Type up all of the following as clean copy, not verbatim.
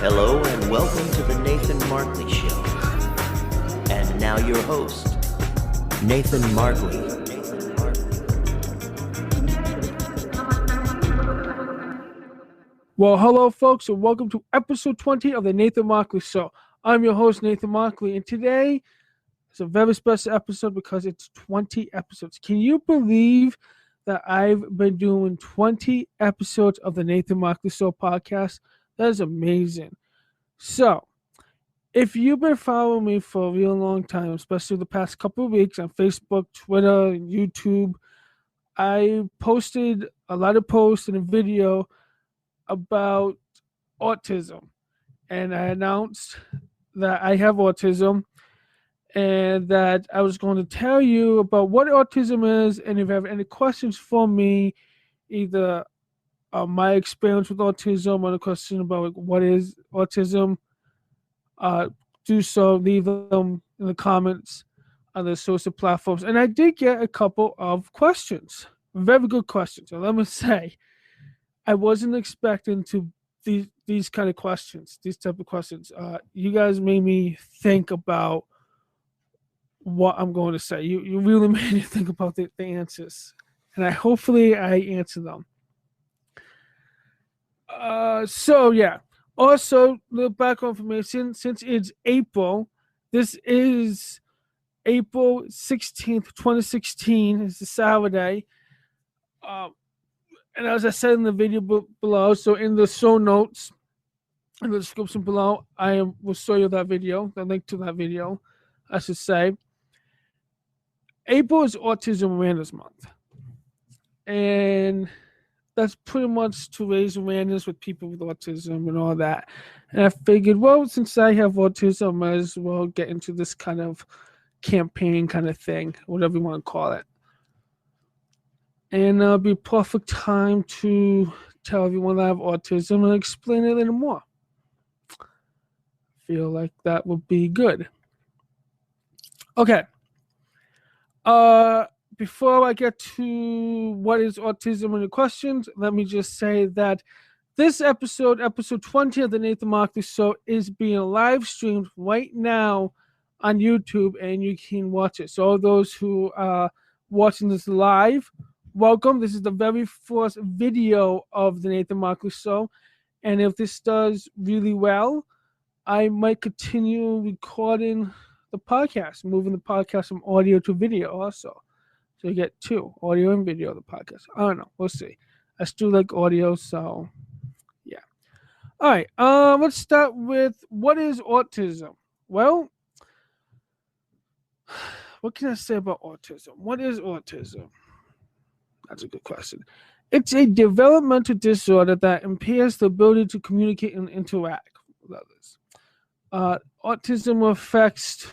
Hello and welcome to the Nathan Markley Show. And now your host, Nathan Markley. Well, hello, folks, and welcome to episode 20 of the Nathan Markley Show. I'm your host, Nathan Markley, and today is a very special episode because it's 20 episodes. Can you believe that I've been doing 20 episodes of the Nathan Markley Show podcast? That is amazing. So, if you've been following me for a real long time, especially the past couple of weeks on Facebook, Twitter, and YouTube, I posted a lot of posts and a video about autism, and I announced that I have autism and that I was going to tell you about what autism is, and if you have any questions for me, either my experience with autism or a question about what is autism, do so, leave them in the comments on the social platforms. And I did get a couple of questions, very good questions. And let me say, I wasn't expecting these kind of questions, these type of questions. You guys made me think about what I'm going to say. You really made me think about the answers, and hopefully I answer them. So yeah. Also, the background information, since it's April, this is April 16th, 2016, it's a Saturday. And as I said in the video below, so in the show notes, in the description below, I will show you that video, the link to that video, I should say. April is Autism Awareness Month. And that's pretty much to raise awareness with people with autism and all that. And I figured, well, since I have autism, I might as well get into this kind of campaign kind of thing, whatever you want to call it. And it'll be a perfect time to tell everyone that I have autism and explain it a little more. I feel like that would be good. Okay. Before I get to what is autism and the questions, let me just say that this episode 20 of the Nathan Markley Show, is being live streamed right now on YouTube, and you can watch it. So all those who are watching this live, welcome. This is the very first video of the Nathan Markley Show, and if this does really well, I might continue recording the podcast, moving the podcast from audio to video also. So you get two, audio and video of the podcast. I don't know. We'll see. I still like audio, so yeah. All right. Let's start with what is autism? Well, what can I say about autism? What is autism? That's a good question. It's a developmental disorder that impairs the ability to communicate and interact with others. Autism affects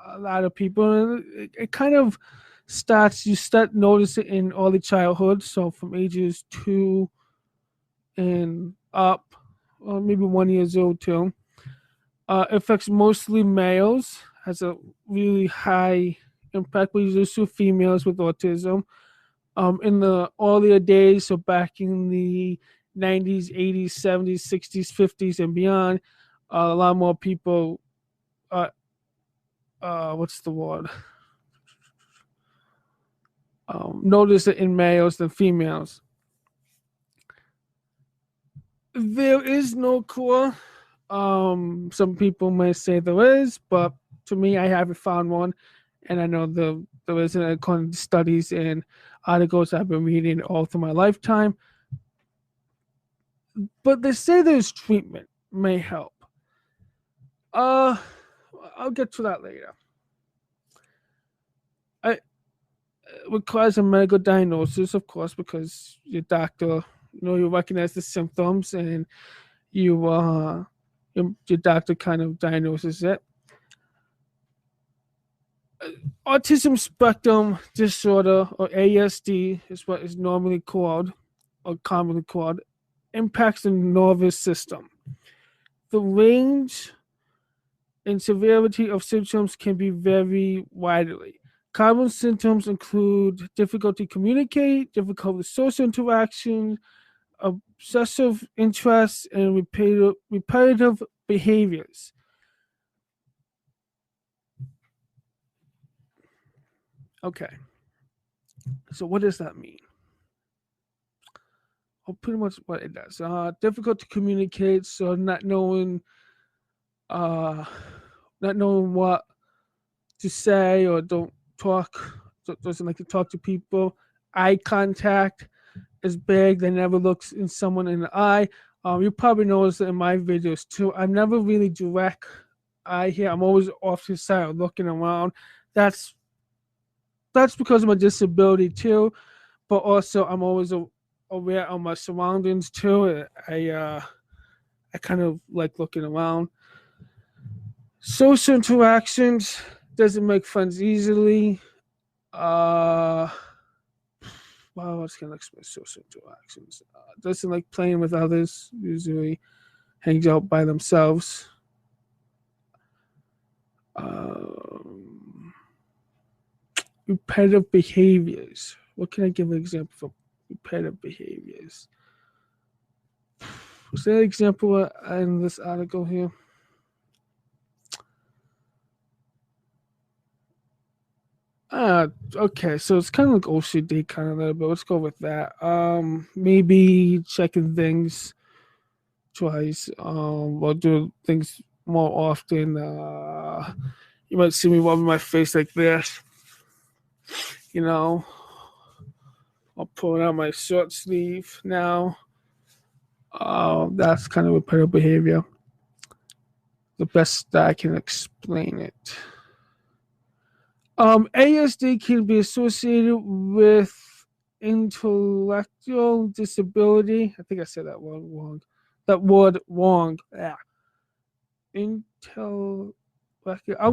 a lot of people. It kind of you start noticing in early childhood, so from ages 2 and up, or maybe 1 year old too. It affects mostly males, has a really high impact, but usually also females with autism. In the earlier days, so back in the 90s, 80s, 70s, 60s, 50s, and beyond, a lot more people what's the word? Notice it in males than females. There is no cure. Some people may say there is, but to me, I haven't found one, and I know there isn't, according to studies and articles I've been reading all through my lifetime. But they say there's treatment may help. I'll get to that later. It requires a medical diagnosis, of course, because your doctor, you recognize the symptoms, and your doctor kind of diagnoses it. Autism spectrum disorder, or ASD, is what is normally called, or commonly called, impacts the nervous system. The range and severity of symptoms can be very widely. Common symptoms include difficulty to communicate, difficulty with social interaction, obsessive interests and repetitive behaviors. Okay, so what does that mean? Oh, pretty much what it does. Difficult to communicate, so uh, not knowing what to say, or doesn't like to talk to people. Eye contact is big. They never looks in someone in the eye. You probably noticed it in my videos too. I'm never really direct eye here. I'm always off to the side, looking around. That's because of my disability too, but also I'm always aware of my surroundings too. I kind of like looking around. Social interactions, doesn't make friends easily. Well, I was gonna explain social interactions. Doesn't like playing with others. Usually hangs out by themselves. Repetitive behaviors. What can I give an example for repetitive behaviors? Was there an example in this article here? Okay, so it's kind of like OCD kind of a little bit. Let's go with that. Maybe checking things twice, or do things more often. You might see me rubbing my face like this, you know. I'll pull out my short sleeve now. That's kind of repetitive behavior. The best that I can explain it. ASD can be associated with intellectual disability. I think I said that word wrong. That word wrong. Yeah. I'm going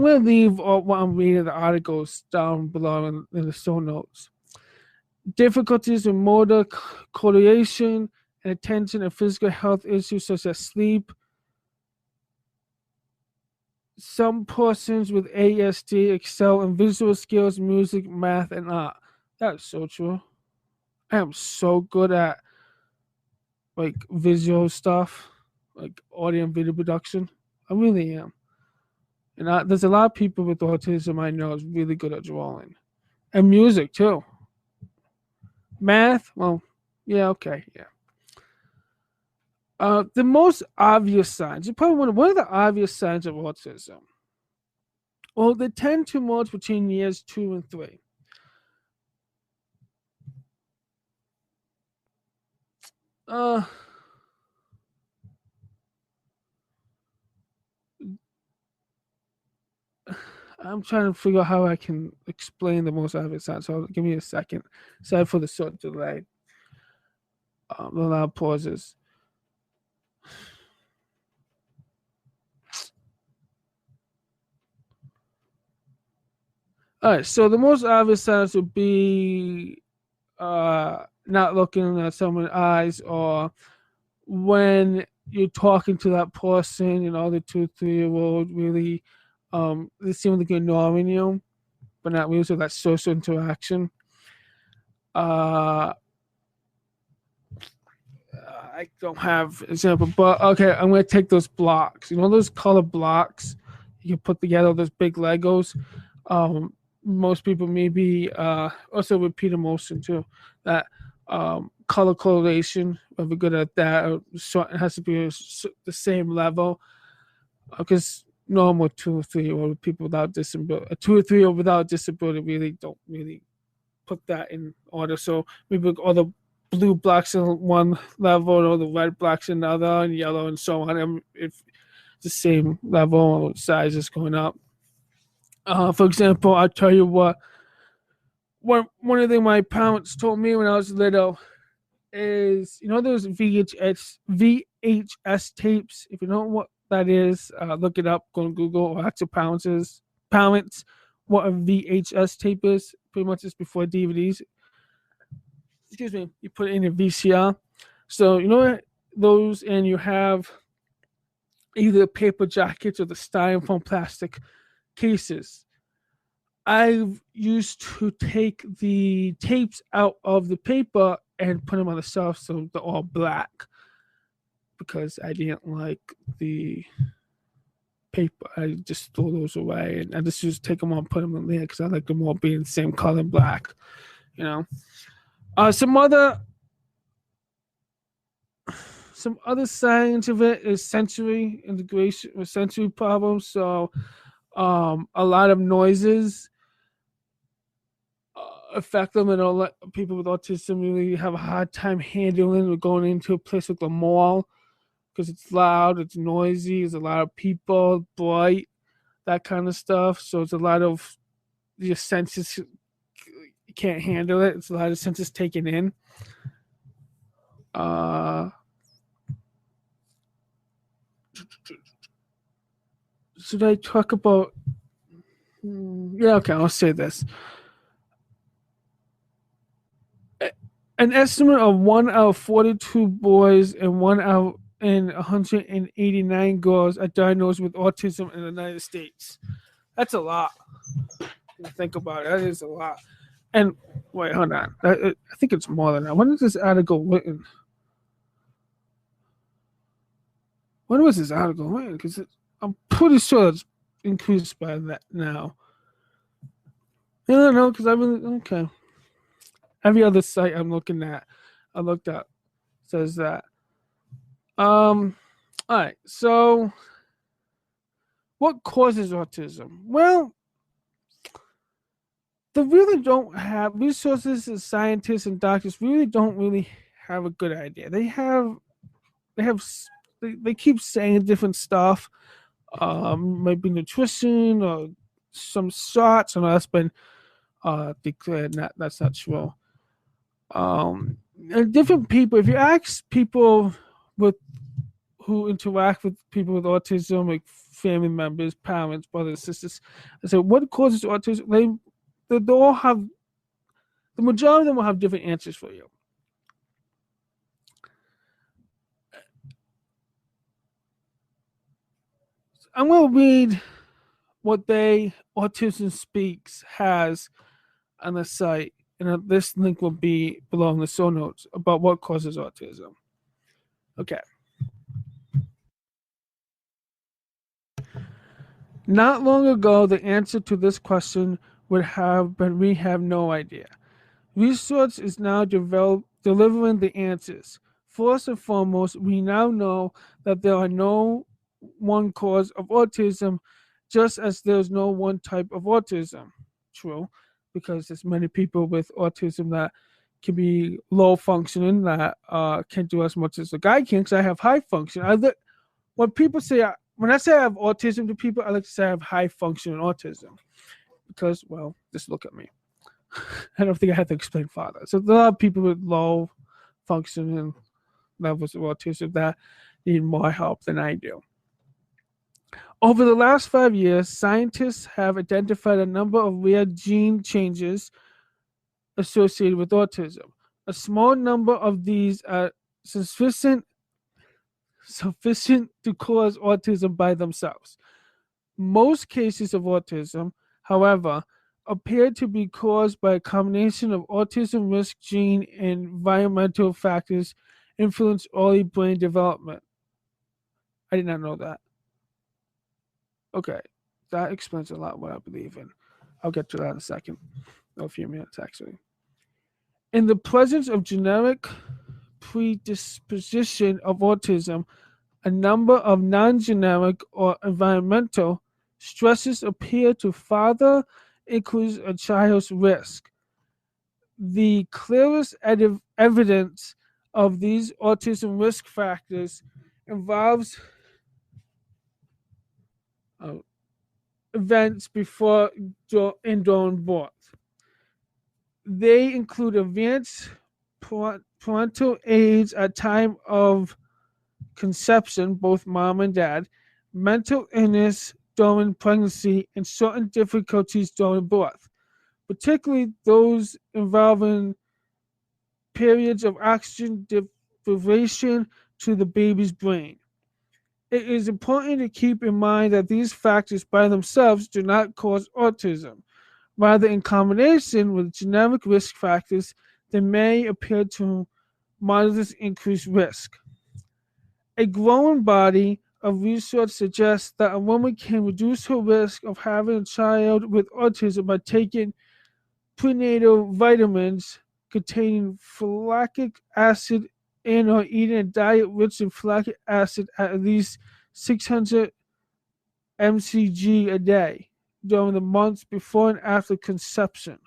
to leave what I'm reading the articles down below in the show notes. Difficulties with motor coordination and attention, and physical health issues such as sleep. Some persons with ASD excel in visual skills, music, math, and art. That's so true. I am so good at like visual stuff, like audio and video production. I really am. And there's a lot of people with autism I know is really good at drawing. And music too. Math, well, yeah, okay, yeah. The most obvious signs, you probably wonder, what are the obvious signs of autism? Well, they tend to merge between years 2 and 3. I'm trying to figure out how I can explain the most obvious signs. So give me a second. Sorry for the short delay. The loud pauses. All right, so the most obvious signs would be not looking at someone's eyes, or when you're talking to that person, the 2-3-year-old really, they seem like ignoring you, but not really, so that social interaction. I don't have an example, but okay, I'm going to take those blocks. Those color blocks you can put together, those big Legos. Most people maybe also repeat emotion too. That color correlation, if we're good at that, it has to be the same level. Because normal 2 or 3-year-old people without disability, 2 or 3-year-old without disability really don't really put that in order. So maybe all the blue blocks in one level, or the red blocks in another, and yellow, and so on. And if the same level size is going up. For example, I'll tell you one of the things my parents told me when I was little is, those VHS tapes. If you don't know what that is, look it up, go on Google, or ask your parents what a VHS tape is. Pretty much just before DVDs. Excuse me, you put it in a VCR. So, those, and you have either paper jackets or the styrofoam plastic cases. I used to take the tapes out of the paper and put them on the shelf so they're all black. because I didn't like the paper. I just threw those away, and I just used to take them all and put them in there because I like them all being the same color, black. You know, some other signs of it is sensory integration or sensory problems. So, a lot of noises affect them, and all people with autism really have a hard time handling or going into a place like the mall because it's loud, it's noisy, there's a lot of people, bright, that kind of stuff. So it's a lot of your senses can't handle it. It's a lot of senses taken in. Should I talk about? Yeah, okay, I'll say this. An estimate of 1 out of 42 boys and 1 out in 189 girls are diagnosed with autism in the United States. That's a lot. Think about it. That is a lot. And wait, hold on. I think it's more than that. When is this article written? When was this article written? Because I'm pretty sure it's increased by that now. I don't know, because I really, okay. Every other site I'm looking at, I looked up, says that. All right. So, what causes autism? Well, they really don't have resources, and scientists and doctors really don't really have a good idea. They keep saying different stuff, maybe nutrition or some shots, and that's been declared that's not true. And different people, if you ask people who interact with people with autism, like family members, parents, brothers, sisters, and say what causes autism, they all have, the majority of them will have different answers for you. I'm going to read what Autism Speaks has on the site, and this link will be below in the show notes about what causes autism. Okay. Not long ago, the answer to this question would have been we have no idea. Research is now delivering the answers. First and foremost, we now know that there are no one cause of autism, just as there's no one type of autism. True, because there's many people with autism that can be low functioning, that can't do as much as a guy can, because I have high function. When people say, when I say I have autism to people, I like to say I have high functioning autism. Because, well, just look at me. I don't think I have to explain further. So there are people with low functioning levels of autism that need more help than I do. Over the last 5 years, scientists have identified a number of rare gene changes associated with autism. A small number of these are sufficient to cause autism by themselves. Most cases of autism, however, appear to be caused by a combination of autism risk gene and environmental factors influence early brain development. I did not know that. Okay, that explains a lot what I believe in. I'll get to that in a second, or a few minutes actually. In the presence of genetic predisposition of autism, a number of non-genetic or environmental stresses appear to further increase a child's risk. The clearest evidence of these autism risk factors involves events before and during birth. They include advanced parental age at time of conception, both mom and dad, mental illness during pregnancy, and certain difficulties during birth, particularly those involving periods of oxygen deprivation to the baby's brain. It is important to keep in mind that these factors by themselves do not cause autism. Rather, in combination with genetic risk factors, they may appear to moderately increase risk. A growing body of research suggests that a woman can reduce her risk of having a child with autism by taking prenatal vitamins containing folic acid and or eating a diet rich in folic acid at least 600 mcg a day during the months before and after conception.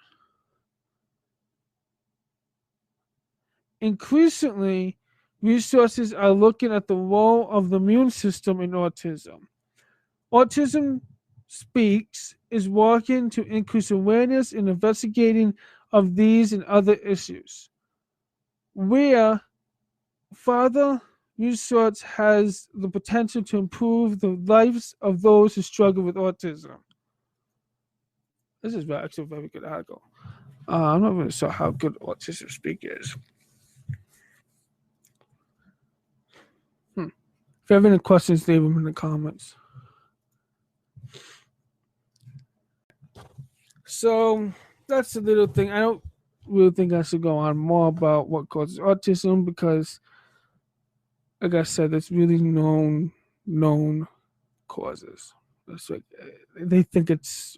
Increasingly, resources are looking at the role of the immune system in autism. Autism Speaks is working to increase awareness and investigating of these and other issues. Where further research has the potential to improve the lives of those who struggle with autism. This is actually a very good article. I'm not really sure how good Autism Speak is. If you have any questions, leave them in the comments. So that's a little thing. I don't really think I should go on more about what causes autism because, like I said, it's really known causes. It's like they think it's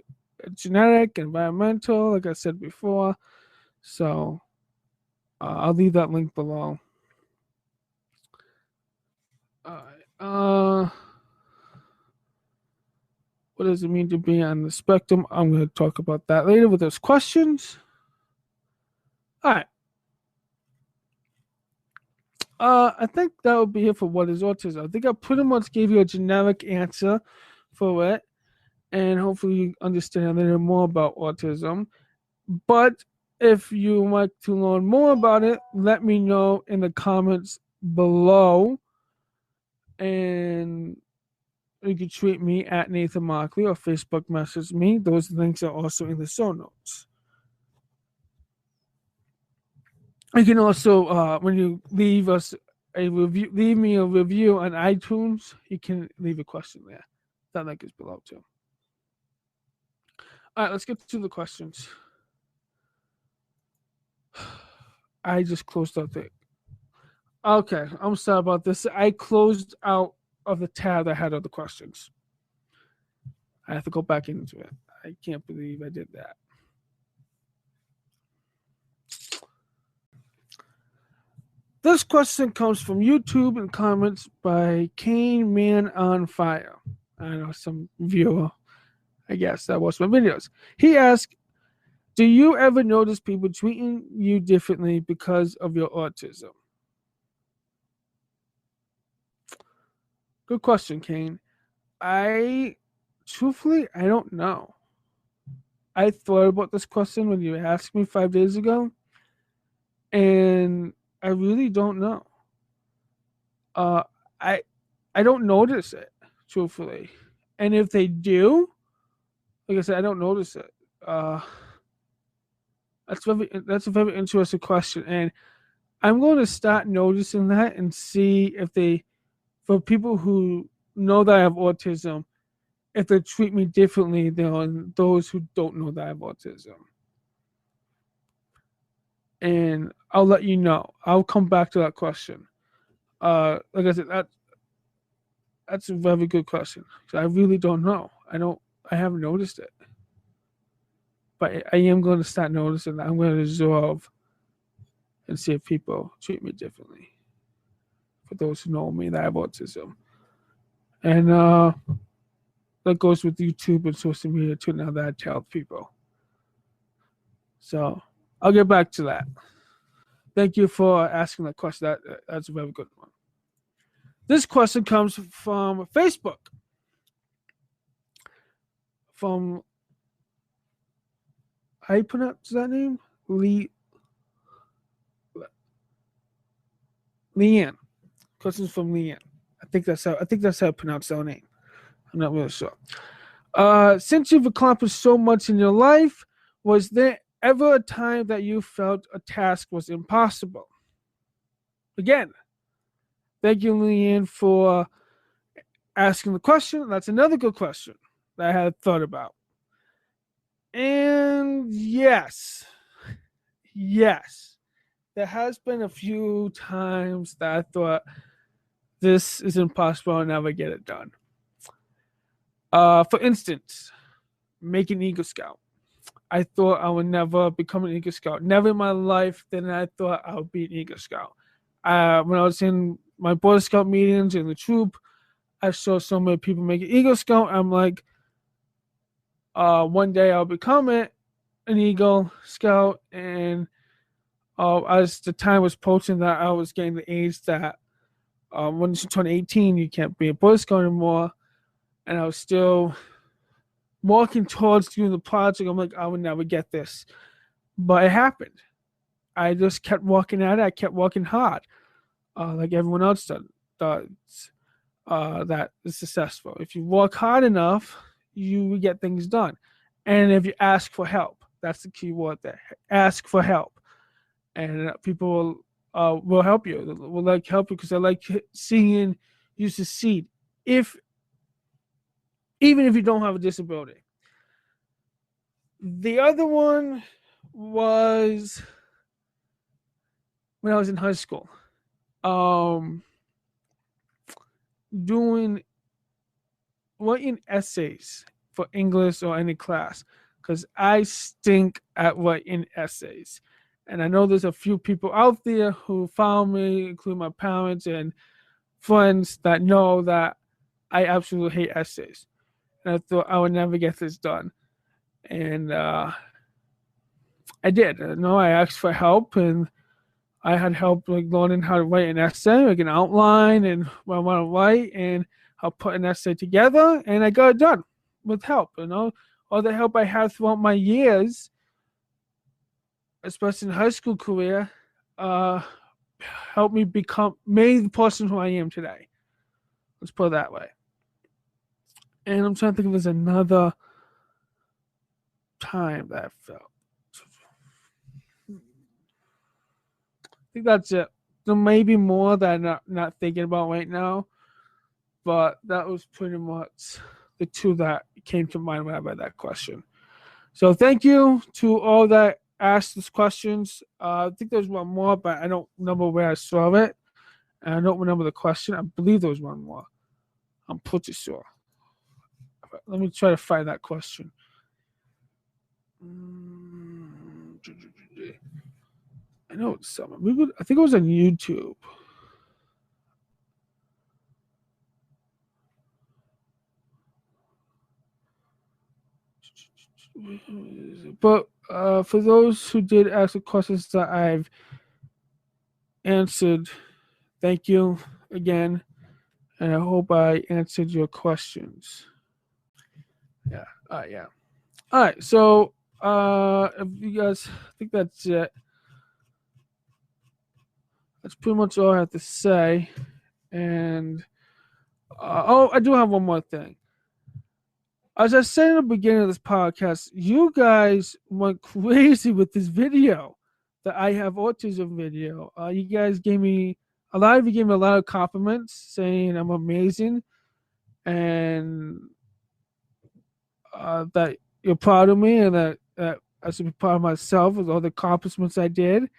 genetic, environmental, like I said before. So I'll leave that link below. What does it mean to be on the spectrum? I'm going to talk about that later with those questions. All right. I think that would be it for what is autism. I think I pretty much gave you a generic answer for it, and hopefully you understand a little more about autism. But if you would like to learn more about it, let me know in the comments below. And you can tweet me at Nathan Markley or Facebook message me. Those links are also in the show notes. You can also, when you leave us a review, leave me a review on iTunes. You can leave a question there. That link is below too. All right, let's get to the questions. I just closed out the. Okay, I'm sorry about this. I closed out of the tab that had other questions. I have to go back into it. I can't believe I did that. This question comes from YouTube and comments by Kane Man on Fire. I know some viewer, I guess, that watched my videos. He asked, do you ever notice people treating you differently because of your autism? Good question, Kane. Truthfully, I don't know. I thought about this question when you asked me 5 days ago, and I really don't know. I don't notice it, truthfully. And if they do, like I said, I don't notice it. That's a very interesting question, and I'm going to start noticing that and see if for people who know that I have autism, if they treat me differently than those who don't know that I have autism. And I'll let you know. I'll come back to that question. Like I said, that's a very good question. I really don't know. I haven't noticed it. But I am going to start noticing that. I'm going to observe and see if people treat me differently. For those who know me that I have autism. And that goes with YouTube and social media too, now that I tell people. So I'll get back to that. Thank you for asking that question. That's a very good one. This question comes from Facebook. From, how you pronounce that name? Leanne. Questions from Leanne. I think that's how I pronounce that name. I'm not really sure. Since you've accomplished so much in your life, was there ever a time that you felt a task was impossible? Again, thank you, Leanne, for asking the question. That's another good question that I had thought about. And yes, there has been a few times that I thought this is impossible. I'll never get it done. For instance, make an Eagle Scout. I thought I would never become an Eagle Scout. Never in my life did I thought I would be an Eagle Scout. When I was in my Boy Scout meetings in the troop, I saw so many people make an Eagle Scout. I'm like, one day I'll become an Eagle Scout. And as the time was approaching that I was getting the age that once you turn 18, you can't be a Boy Scout anymore. And I was still walking towards doing the project. I'm like, I would never get this. But it happened. I just kept walking at it. I kept walking hard, like everyone else does. That is successful. If you work hard enough, you will get things done. And if you ask for help, that's the key word there. Ask for help. And people will help you. Will like help you because they like seeing you succeed. Even if you don't have a disability. The other one was when I was in high school. Writing essays for English or any class, because I stink at writing essays. And I know there's a few people out there who found me, including my parents and friends, that know that I absolutely hate essays. And I thought I would never get this done. And I did. I asked for help, and I had help like learning how to write an essay, like an outline, and what I want to write, and how to put an essay together, and I got it done with help. All the help I had throughout my years, especially in high school career, helped me made the person who I am today. Let's put it that way. And I'm trying to think if there's another time that I felt. I think that's it. There may be more that I'm not thinking about right now, but that was pretty much the two that came to mind when I read that question. So thank you to all that asked these questions. I think there's one more, but I don't remember where I saw it. And I don't remember the question. I believe there was one more. I'm pretty sure. Let me try to find that question. I know it's someone. I think it was on YouTube. But for those who did ask the questions that I've answered, thank you again. And I hope I answered your questions. Yeah. Yeah. All right. So if you guys think that's it. That's pretty much all I have to say. And I do have one more thing. As I said in the beginning of this podcast, you guys went crazy with this video, the I Have Autism video. You guys gave me a lot of compliments, saying I'm amazing, and that you're proud of me, and that I should be proud of myself with all the accomplishments I did.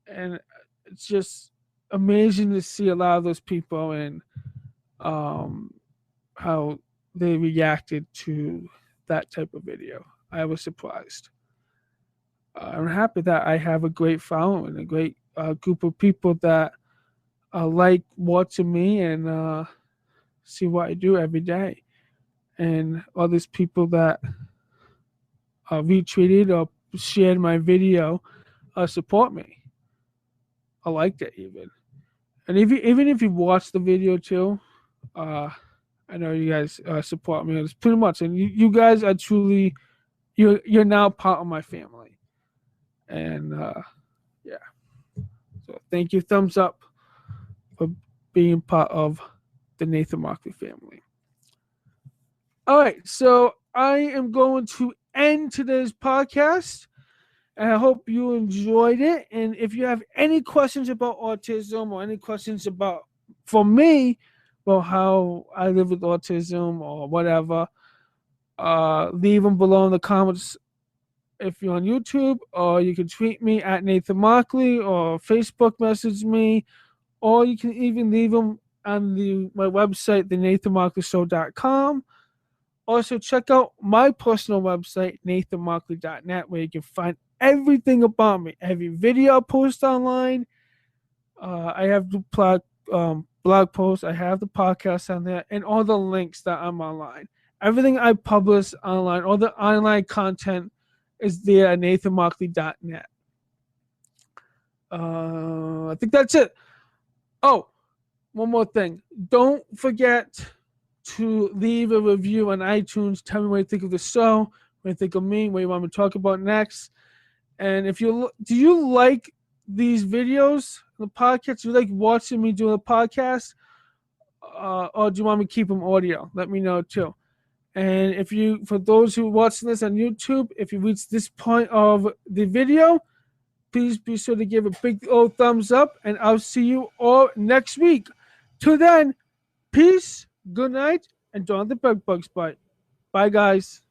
And it's just amazing to see a lot of those people and how they reacted to that type of video. I was surprised. I'm happy that I have a great following, a great group of people that like watching me and see what I do every day. And all these people that retweeted or shared my video support me. I liked it even. And even if you watch the video too, I know you guys support me. It's pretty much, and you guys are truly, you're now part of my family, and yeah. So thank you, thumbs up, for being part of the Nathan Markley family. All right, so I am going to end today's podcast, and I hope you enjoyed it. And if you have any questions about autism or any questions for me, about how I live with autism or whatever, leave them below in the comments if you're on YouTube, or you can tweet me at Nathan Markley, or Facebook message me, or you can even leave them on my website, thenathanmarkleyshow.com. Also, check out my personal website, nathanmarkley.net, where you can find everything about me. Every video I post online. I have the blog posts. I have the podcast on there, and all the links that I'm online. Everything I publish online, all the online content is there at nathanmarkley.net. I think that's it. Oh, one more thing. Don't forget to leave a review on iTunes. Tell me what you think of the show, what you think of me, what you want me to talk about next. And do you like these videos, the podcast? Do you like watching me do a podcast? Or do you want me to keep them audio? Let me know too. And for those who are watching this on YouTube, if you reach this point of the video, please be sure to give a big old thumbs up, and I'll see you all next week. Till then, peace, good night, and don't let the bed bugs bite. Bye, guys.